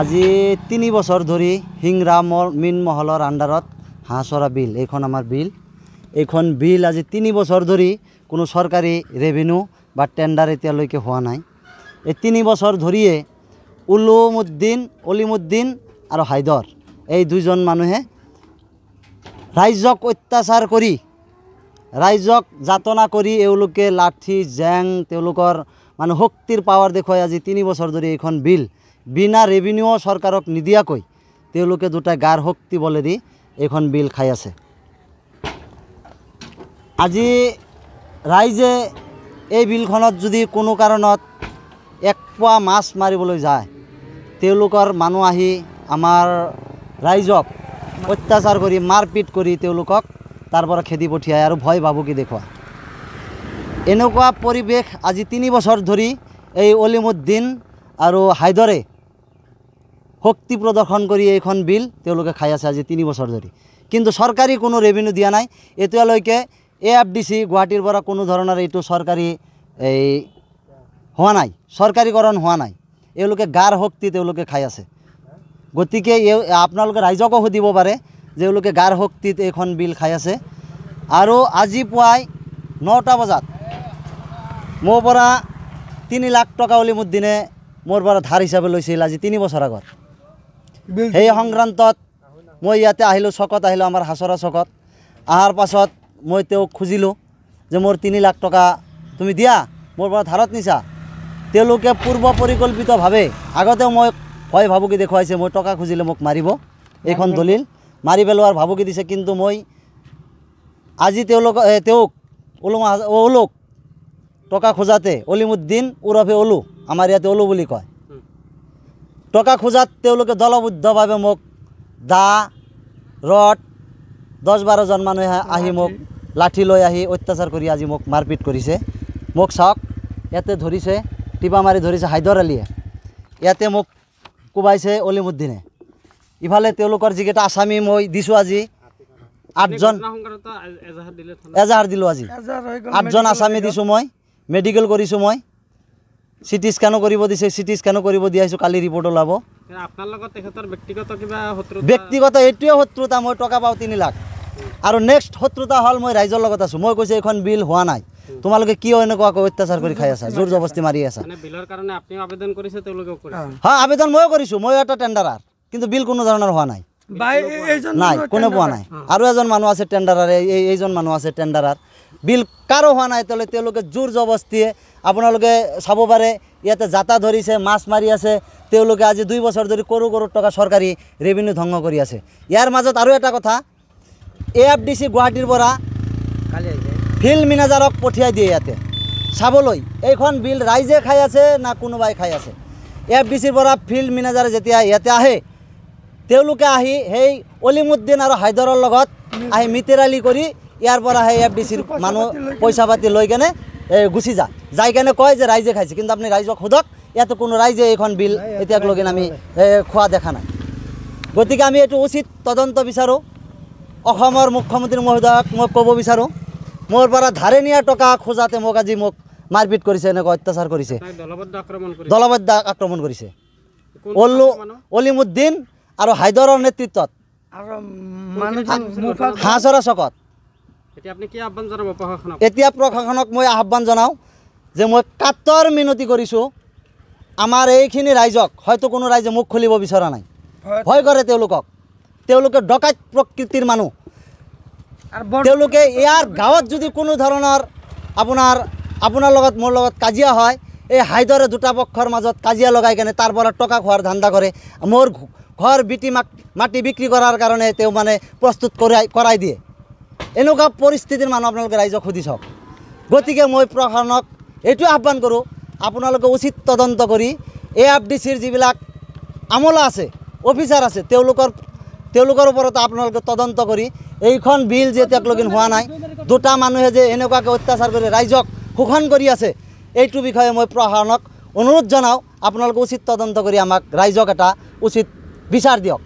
আজি 3 বছৰ ধৰি হিংৰা মিন মহলৰ আণ্ডাৰত হাঁহচৰা বিল এইখন আমাৰ বিল। এইখন বিল আজি 3 বছৰ ধৰি কোনো চৰকাৰী ৰেভিনিউ বা টেণ্ডাৰ এতিয়ালৈকে হোৱা নাই। এই 3 বছৰ ধৰিয়ে অলিমুদ্দিন আৰু হাইদৰ এই দুজন মানুহে ৰাইজক অত্যাচাৰ কৰি ৰাইজক যাতনা কৰি এওঁলোকে লাঠি জেং তেওঁলোকৰ মানে শক্তিৰ পাৱাৰ দেখুৱাই আজি 3 বছৰ ধৰি এইখন বিল বিনা ৰেভিনিউ চৰকাৰক নিদিয়াকৈ তেওঁলোকে দুটা গাৰ শক্তি বলেদি এইখন বিল খাই আছে। আজি ৰাইজে এই বিলখনত যদি কোনো কাৰণত এক পোৱা মাছ মাৰিবলৈ যায় তেওঁলোকৰ মানুহ আহি আমাৰ ৰাইজক অত্যাচাৰ কৰি মাৰপিট কৰি তেওঁলোকক তাৰ পৰা খেদি পঠিয়ায় আৰু ভয় ভাবুকি দেখুৱায়। এনেকুৱা পৰিৱেশ আজি 3 বছৰ ধৰি এই অলিমুদ্দিন আৰু হাইদৰে শক্তি প্ৰদৰ্শন কৰি এইখন বিল তেওঁলোকে খাই আছে আজি 3 বছৰ ধৰি। কিন্তু চৰকাৰী কোনো ৰেভিনিউ দিয়া নাই। এতিয়ালৈকে AFDC গুৱাহাটীৰ পৰা কোনো ধৰণৰ এইটো চৰকাৰী হোৱা নাই, চৰকাৰীকৰণ হোৱা নাই। এওঁলোকে গাৰ শক্তি তেওঁলোকে খাই আছে। গতিকে আপোনালোকে ৰাইজকো সুধিব পাৰে যে এওঁলোকে গাৰ শক্তিত এইখন বিল খাই আছে। আৰু আজি পুৱাই 9টা বজাত মোৰ পৰা 3 লাখ টকা অলিমুদ্দিনে মোৰ পৰা ধাৰ হিচাপে লৈছিল আজি 3 বছৰ আগত। সেই সংক্ৰান্তত মই ইয়াতে আহিলোঁ, চকত আহিলোঁ, আমাৰ হাঁচৰা চকত। অহাৰ পাছত মই তেওঁক খুজিলোঁ যে মোৰ 3 লাখ টকা তুমি দিয়া, মোৰ পৰা ধাৰত নিছা। তেওঁলোকে পূৰ্ব পৰিকল্পিতভাৱে আগতেও মই ভয় ভাবুকি দেখুৱাইছে, মই টকা খুজিলে মোক মাৰিব, এইখন দলিল মাৰি পেলোৱাৰ ভাবুকি দিছে। কিন্তু মই আজি তেওঁক ওলোক টকা খোজাতে অলিমুদ্দিন ওৰফে অলু, আমাৰ ইয়াতে অলু বুলি কয়, টকা খোজাত তেওঁলোকে দলবদ্ধভাৱে মোক দা ৰড 10-12 জন মানুহে আহি মোক লাঠি লৈ আহি অত্যাচাৰ কৰি আজি মোক মাৰপিট কৰিছে। মোক চাওক, ইয়াতে ধৰিছে, টিপা মাৰি ধৰিছে হাইদৰ আলীয়ে, ইয়াতে মোক কোবাইছে অলিমুদ্দিনে। ইফালে তেওঁলোকৰ যিকেইটা আসামী মই দিছোঁ আজি 8জন এজাহাৰ দিলোঁ। আজি 8জন আসামী দিছোঁ, মই মেডিকেল কৰিছোঁ, মই CT স্কেনো কৰিব দিছে, CT স্কেনো কৰিব দিয়াইছোঁ, কালি ৰিপৰ্ট ওলাব। ব্যক্তিগত এইটোৱে শত্ৰুতা, মই টকা পাওঁ 3 লাখ। আৰু নেক্সট শত্ৰুতা হ'ল মই ৰাইজৰ লগত আছোঁ। মই কৈছোঁ এইখন বিল হোৱা নাই, তোমালোকে কিয় এনেকুৱাকৈ অত্যাচাৰ কৰি খাই আছা, জোৰ জবস্তি মাৰি আছা। হয়, আবেদন ময়ো কৰিছোঁ, ময়ো এটা টেণ্ডাৰাৰ, কিন্তু বিল কোনো ধৰণৰ হোৱা নাই, নাই, কোনে পোৱা নাই। আৰু এজন মানুহ আছে টেণ্ডাৰাৰ, এইজন মানুহ আছে টেণ্ডাৰাৰ, বিল কাৰো হোৱা নাই। তেওঁলোকে জোৰ জবস্তিয়ে আপোনালোকে চাব পাৰে, ইয়াতে জাতা ধৰিছে, মাছ মাৰি আছে। তেওঁলোকে আজি 2 বছৰ ধৰি কৰোৰ টকা চৰকাৰী ৰেভিনিউ ধ্বংস কৰি আছে। ইয়াৰ মাজত আৰু এটা কথা, AFDC গুৱাহাটীৰ পৰা ফিল্ড মেনেজাৰক পঠিয়াই দিয়ে ইয়াতে চাবলৈ এইখন বিল ৰাইজে খাই আছে না কোনোবাই খাই আছে। AFDCৰ পৰা ফিল্ড মেনেজাৰ যেতিয়া ইয়াতে আহে, তেওঁলোকে আহি সেই অলিমুদ্দিন আৰু হাইদৰৰ লগত আহি মিতেৰালি কৰি ইয়াৰ পৰা সেই AFDCৰ মানুহ পইচা পাতি লৈ কেনে গুচি যাই কেনে কয় যে ৰাইজে খাইছে। কিন্তু আপুনি ৰাইজক সোধক, ইয়াতে কোনো ৰাইজে এইখন বিল এতিয়ালৈকে আমি খোৱা দেখা নাই। গতিকে আমি এইটো উচিত তদন্ত বিচাৰোঁ। অসমৰ মুখ্যমন্ত্ৰী মহোদয়ক মই ক'ব বিচাৰোঁ, মোৰ পৰা ধাৰে নিয়া টকা খোজাতে মোক আজি মাৰপিট কৰিছে, এনেকুৱা অত্যাচাৰ কৰিছে, দলবদ্ধ আক্ৰমণ কৰিছে। অলিমুদ্দিন আৰু হাইদৰৰ নেতৃত্বত হাঁহচৰা চকত। এতিয়া প্ৰশাসনক মই আহ্বান জনাওঁ যে মই কাতৰ মিনতি কৰিছোঁ, আমাৰ এইখিনি ৰাইজক, হয়তো কোনো ৰাইজে মুখ খুলিব বিচৰা নাই, ভয় কৰে তেওঁলোকক। তেওঁলোকে ডকাইত প্ৰকৃতিৰ মানুহ। তেওঁলোকে ইয়াৰ গাঁৱত যদি কোনো ধৰণৰ আপোনাৰ লগত মোৰ লগত কাজিয়া হয়, এই হাইদৰে দুটা পক্ষৰ মাজত কাজিয়া লগাই কেনে তাৰ পৰা টকা খোৱাৰ ধান্দা কৰে। মোৰ ঘৰ মাটি বিক্ৰী কৰাৰ কাৰণে তেওঁ মানে প্ৰস্তুত কৰাই দিয়ে। এনেকুৱা পৰিস্থিতিৰ মানুহ আপোনালোকে ৰাইজক সুধি চাওক। গতিকে মই প্ৰশাসনক এইটোৱে আহ্বান কৰোঁ, আপোনালোকে উচিত তদন্ত কৰি AFDCৰ যিবিলাক আমলা আছে, অফিচাৰ আছে, তেওঁলোকৰ ওপৰত আপোনালোকে তদন্ত কৰি এইখন বিল যে এতিয়ালৈকে হোৱা নাই, দুটা মানুহে যে এনেকুৱাকৈ অত্যাচাৰ কৰি ৰাইজক শোষণ কৰি আছে, এইটো বিষয়ে মই প্ৰশাসনক অনুৰোধ জনাওঁ, আপোনালোকে উচিত তদন্ত কৰি আমাক ৰাইজক এটা উচিত বিচাৰ দিয়ক।